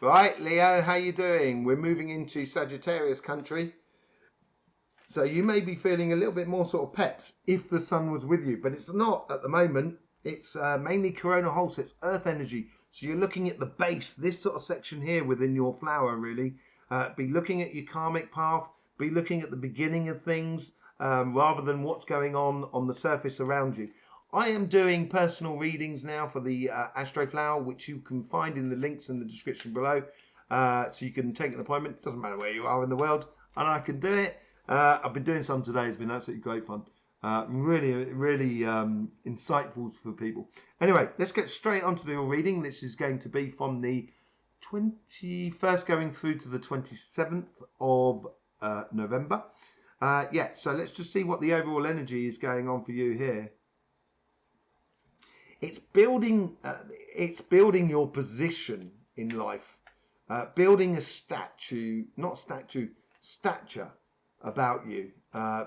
Right, Leo, how you doing? We're moving into Sagittarius country. So you may be feeling a little bit more sort of peps if the sun was with you, but it's not at the moment. It's mainly coronal hole, so it's earth energy. So you're looking at the base, this sort of section here within your flower, really. Be looking at your karmic path, be looking at the beginning of things, rather than what's going on the surface around you. I am doing personal readings now for the Astroflower, which you can find in the links in the description below. So you can take an appointment. It doesn't matter where you are in the world, and I can do it. I've been doing some today. It's been absolutely great fun. Really insightful for people. Anyway, let's get straight onto the reading. This is going to be from the 21st going through to the 27th of November. So let's just see what the overall energy is going on for you here. It's building your position in life, building a stature about you,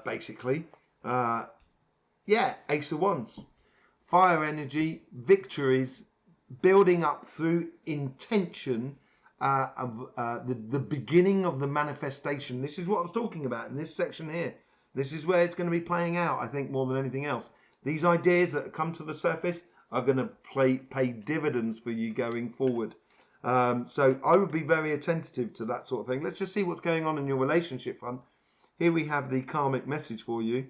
basically. Ace of Wands, fire energy, victories, building up through intention of the beginning of the manifestation. This is what I was talking about in this section here. This is where it's going to be playing out, I think, more than anything else. These ideas that come to the surface are going to pay dividends for you going forward. So I would be very attentive to that sort of thing. Let's just see what's going on in your relationship front. Here we have the karmic message for you.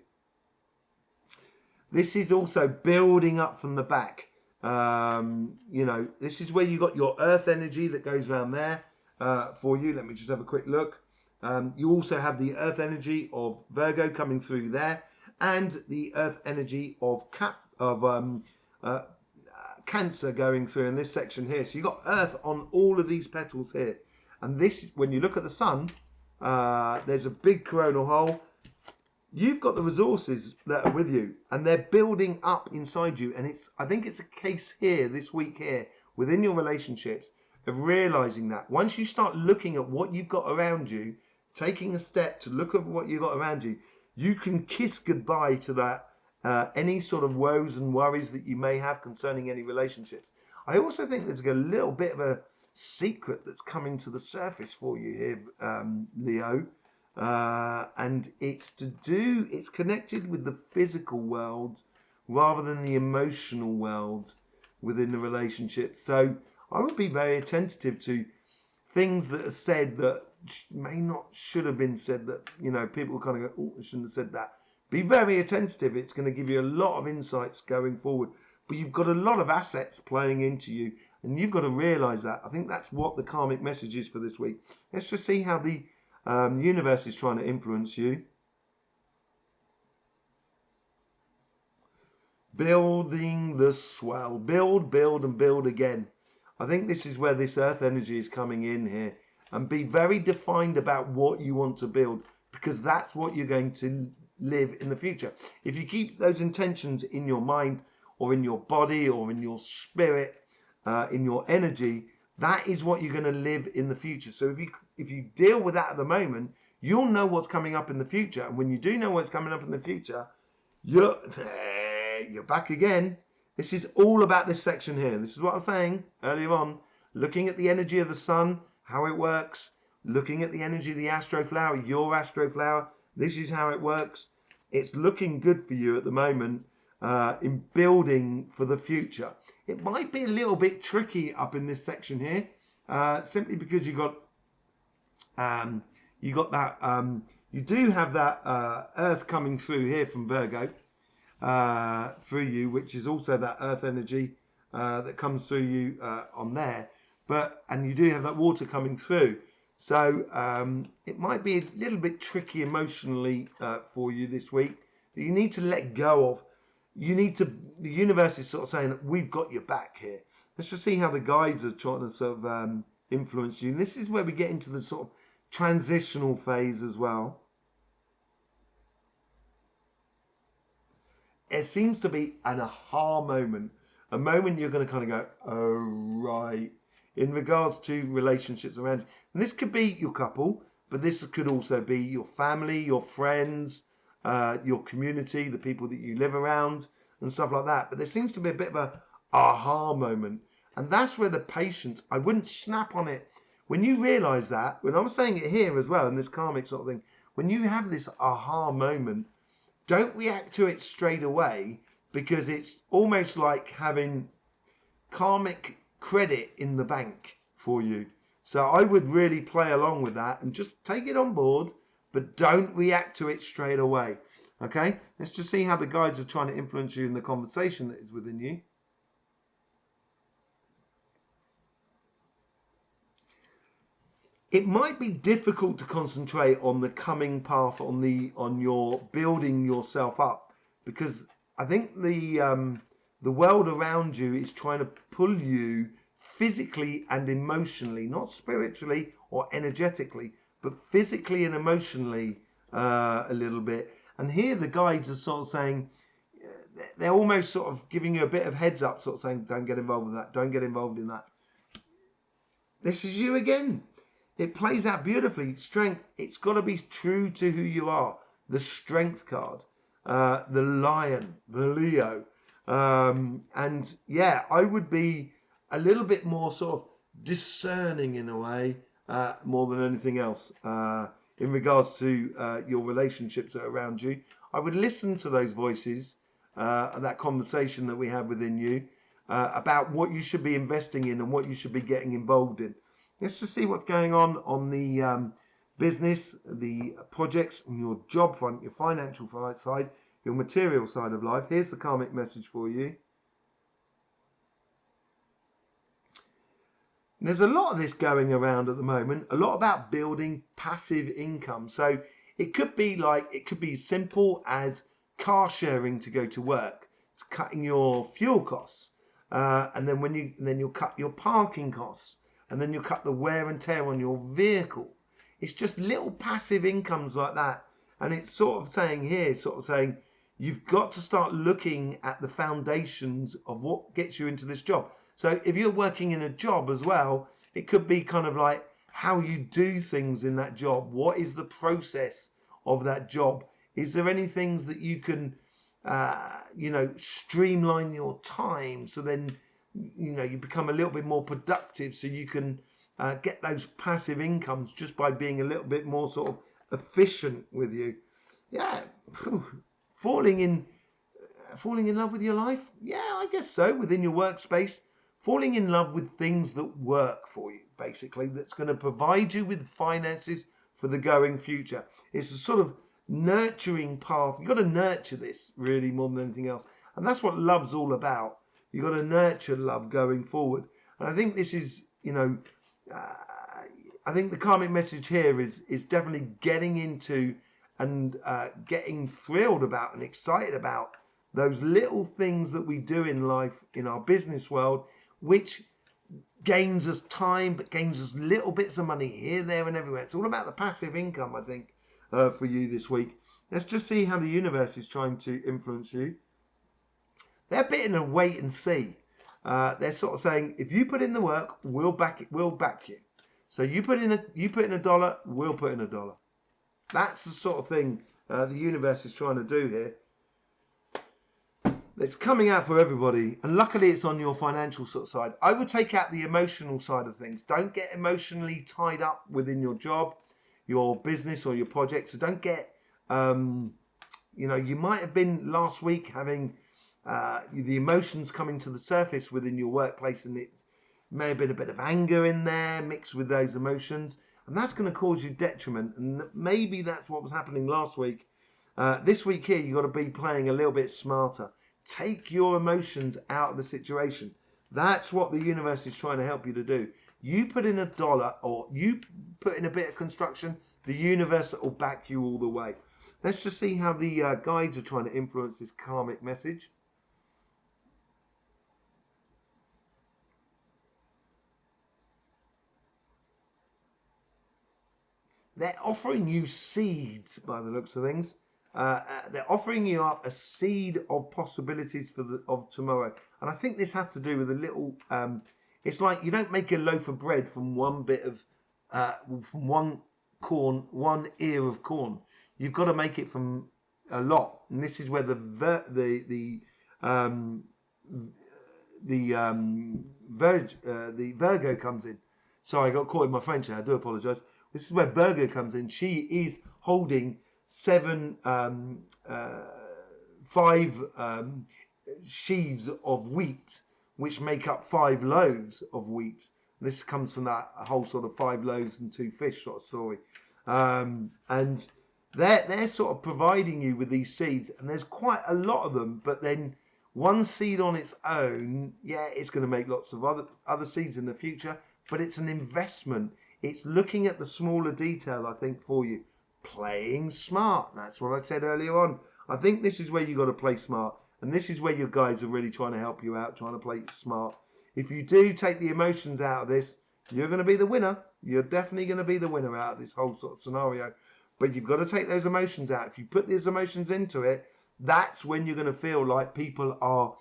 This is also building up from the back. This is where you got your earth energy that goes around there for you. Let me just have a quick look. You also have the earth energy of Virgo coming through there, and the earth energy of Cancer going through in this section here. So you've got earth on all of these petals here. And this, when you look at the sun, there's a big coronal hole. You've got the resources that are with you, and they're building up inside you. And I think it's a case here, this week here, within your relationships, of realizing that once you start looking at what you've got around you, taking a step to look at what you've got around you, you can kiss goodbye to that. Any sort of woes and worries that you may have concerning any relationships. I also think there's a little bit of a secret that's coming to the surface for you here, Leo. And it's connected with the physical world rather than the emotional world within the relationship. So I would be very attentive to things that are said that should have been said, that, people kind of go, oh, I shouldn't have said that. Be very attentive. It's going to give you a lot of insights going forward. But you've got a lot of assets playing into you, and you've got to realise that. I think that's what the karmic message is for this week. Let's just see how the universe is trying to influence you. Building the swell. Build, and build again. I think this is where this earth energy is coming in here. And be very defined about what you want to build, because that's what you're going to live in the future. If you keep those intentions in your mind or in your body or in your spirit, in your energy, that is what you're going to live in the future. So if you deal with that at the moment, you'll know what's coming up in the future. And when you do know what's coming up in the future, you're back again. This is all about this section here. This is what I was saying earlier on. Looking at the energy of the sun, how it works. Looking at the energy of the Astroflower, your Astroflower. This is how it works. It's looking good for you at the moment in building for the future. It might be a little bit tricky up in this section here, simply because you do have that Earth coming through here from Virgo through you, which is also that Earth energy that comes through you on there. And you do have that water coming through. So it might be a little bit tricky emotionally for you this week. That you need to let go of. The universe is sort of saying, we've got your back here. Let's just see how the guides are trying to sort of influence you. And this is where we get into the sort of transitional phase as well. It seems to be an aha moment. A moment you're going to kind of go, oh, right. In regards to relationships around you. And this could be your couple, but this could also be your family, your friends, your community, the people that you live around and stuff like that. But there seems to be a bit of a aha moment. And that's where the patience, I wouldn't snap on it when you realize that, when I'm saying it here as well, in this karmic sort of thing, when you have this aha moment, don't react to it straight away, because it's almost like having karmic credit in the bank for you. So I would really play along with that and just take it on board, but don't react to it straight away. Okay, let's just see how the guides are trying to influence you in the conversation that is within you. It might be difficult to concentrate on the coming path, on your building yourself up, because I think the world around you is trying to pull you physically and emotionally, not spiritually or energetically, but physically and emotionally a little bit. And here the guides are sort of saying, they're almost sort of giving you a bit of heads up, sort of saying, don't get involved with that, don't get involved in that. This is you again. It plays out beautifully. Strength, it's got to be true to who you are. The Strength card, the Lion, the Leo. And yeah, I would be a little bit more sort of discerning in a way, more than anything else, in regards to your relationships that are around you. I would listen to those voices, that conversation that we have within you, about what you should be investing in and what you should be getting involved in. Let's just see what's going on the business, the projects, and your job front, your financial side, your material side of life. Here's the karmic message for you. There's a lot of this going around at the moment, a lot about building passive income. So it could be simple as car sharing to go to work. It's cutting your fuel costs. And then you'll cut your parking costs. And then you'll cut the wear and tear on your vehicle. It's just little passive incomes like that. And it's sort of saying here, you've got to start looking at the foundations of what gets you into this job. So if you're working in a job as well, it could be kind of like how you do things in that job. What is the process of that job? Is there any things that you can, streamline your time, so then you become a little bit more productive, so you can get those passive incomes just by being a little bit more sort of efficient with you. Yeah, falling in love with your life. Yeah, I guess so. Within your workspace, falling in love with things that work for you, basically, that's going to provide you with finances for the going future. It's a sort of nurturing path. You've got to nurture this really more than anything else, and that's what love's all about. You've got to nurture love going forward. And I think this is, I think the karmic message here is definitely getting into and getting thrilled about and excited about those little things that we do in life, in our business world, which gains us time, but gains us little bits of money here, there, and everywhere. It's all about the passive income, I think, for you this week. Let's just see how the universe is trying to influence you. They're a bit in a wait and see. They're sort of saying, if you put in the work, we'll back you. So you put in $1, we'll put in $1. That's the sort of thing the universe is trying to do here. It's coming out for everybody, and luckily it's on your financial sort of side. I would take out the emotional side of things. Don't get emotionally tied up within your job, your business, or your project. So don't get, you might have been last week having the emotions coming to the surface within your workplace, and it may have been a bit of anger in there mixed with those emotions, and that's going to cause you detriment. And maybe that's what was happening last week. This week here, you've got to be playing a little bit smarter. Take your emotions out of the situation. That's what the universe is trying to help you to do. You put in $1, or you put in a bit of construction, the universe will back you all the way. Let's just see how the guides are trying to influence this karmic message. They're offering you seeds, by the looks of things. They're offering you up a seed of possibilities of tomorrow. And I think this has to do with a little... it's like you don't make a loaf of bread from one bit of... from one ear of corn. You've got to make it from a lot. And this is where the Virgo comes in. Sorry, I got caught in my French here. I do apologise. This is where Virgo comes in. She is holding five sheaves of wheat, which make up 5 loaves of wheat. This comes from that whole sort of 5 loaves and 2 fish sort of story. And they're sort of providing you with these seeds, and there's quite a lot of them, but then one seed on its own, yeah, it's going to make lots of other seeds in the future, but it's an investment. It's looking at the smaller detail, I think, for you. Playing smart. That's what I said earlier on. I think this is where you got to play smart, and this is where your guides are really trying to help you out, trying to play smart. If you do take the emotions out of this, you're going to be the winner. You're definitely going to be the winner out of this whole sort of scenario. But you've got to take those emotions out. If you put these emotions into it, that's when you're going to feel like people are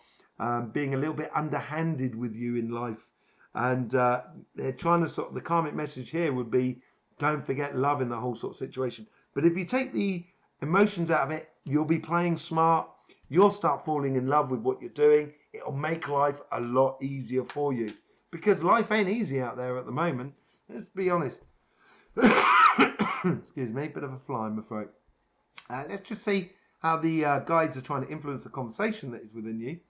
being a little bit underhanded with you in life. And they're trying to sort of, the karmic message here would be, don't forget love in the whole sort of situation. But if you take the emotions out of it, you'll be playing smart. You'll start falling in love with what you're doing. It'll make life a lot easier for you. Because life ain't easy out there at the moment. Let's be honest. Excuse me, bit of a fly in my throat. Let's just see how the guides are trying to influence the conversation that is within you.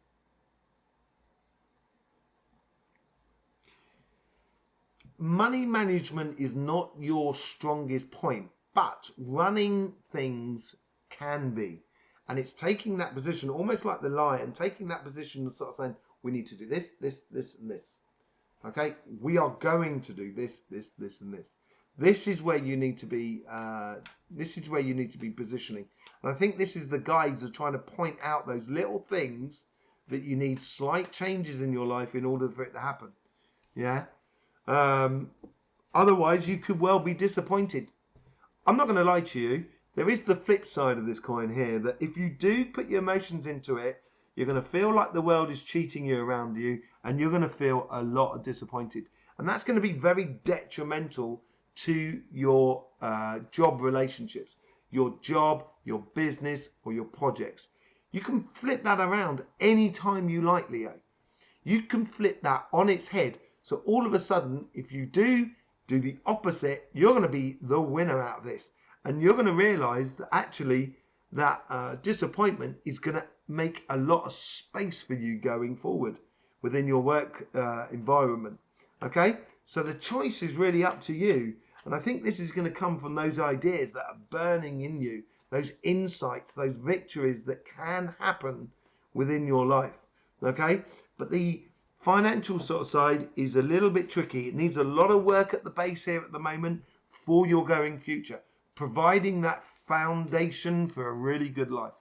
Money management is not your strongest point, but running things can be. And it's taking that position, almost like the lion, taking that position and sort of saying, we need to do this, this, this, and this. Okay, we are going to do this, this, this, and this. This is where you need to be. This is where you need to be positioning. And I think this is the guides are trying to point out those little things that you need slight changes in your life in order for it to happen. Yeah. Otherwise, you could well be disappointed. I'm not going to lie to you. There is the flip side of this coin here, that if you do put your emotions into it, you're going to feel like the world is cheating you around you, and you're going to feel a lot of disappointed. And that's going to be very detrimental to your job relationships, your job, your business, or your projects. You can flip that around anytime you like, Leo. You can flip that on its head. So all of a sudden, if you do the opposite, you're going to be the winner out of this. And you're going to realize that actually that disappointment is going to make a lot of space for you going forward within your work environment. Okay? So the choice is really up to you. And I think this is going to come from those ideas that are burning in you, those insights, those victories that can happen within your life. Okay? But the financial sort of side is a little bit tricky. It needs a lot of work at the base here at the moment for your going future, providing that foundation for a really good life.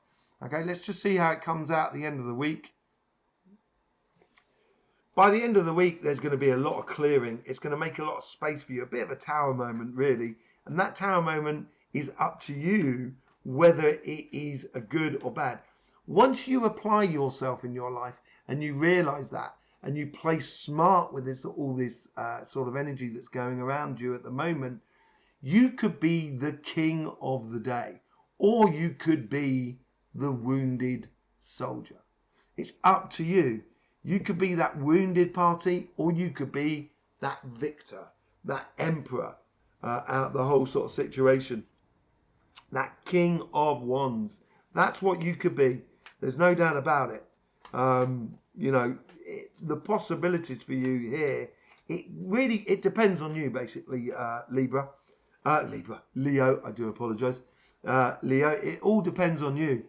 Okay, let's just see how it comes out at the end of the week. By the end of the week, there's going to be a lot of clearing. It's going to make a lot of space for you, a bit of a tower moment, really. And that tower moment is up to you whether it is a good or bad. Once you apply yourself in your life and you realize that, and you play smart with this, all this sort of energy that's going around you at the moment, you could be the king of the day, or you could be the wounded soldier. It's up to you. You could be that wounded party, or you could be that victor, that emperor out the whole sort of situation. That king of wands. That's what you could be. There's no doubt about it. You know, the possibilities for you here, it depends on you, basically, Leo, I do apologise. Leo, it all depends on you.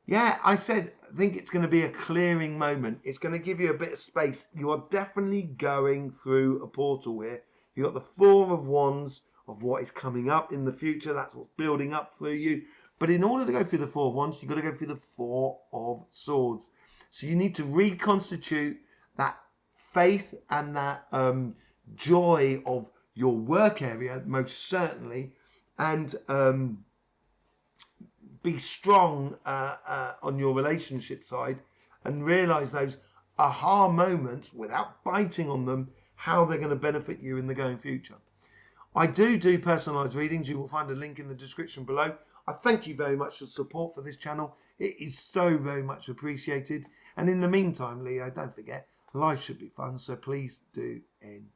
Yeah, I think it's going to be a clearing moment. It's going to give you a bit of space. You are definitely going through a portal here. You've got the Four of Wands of what is coming up in the future. That's what's building up through you. But in order to go through the Four of Wands, you've got to go through the Four of Swords. So you need to reconstitute that faith and that joy of your work area, most certainly, and be strong on your relationship side and realize those aha moments without biting on them, how they're going to benefit you in the going future. I do personalized readings. You will find a link in the description below. I thank you very much for support for this channel. It is so very much appreciated. And in the meantime, Leo, don't forget, Life should be fun, so please do enjoy.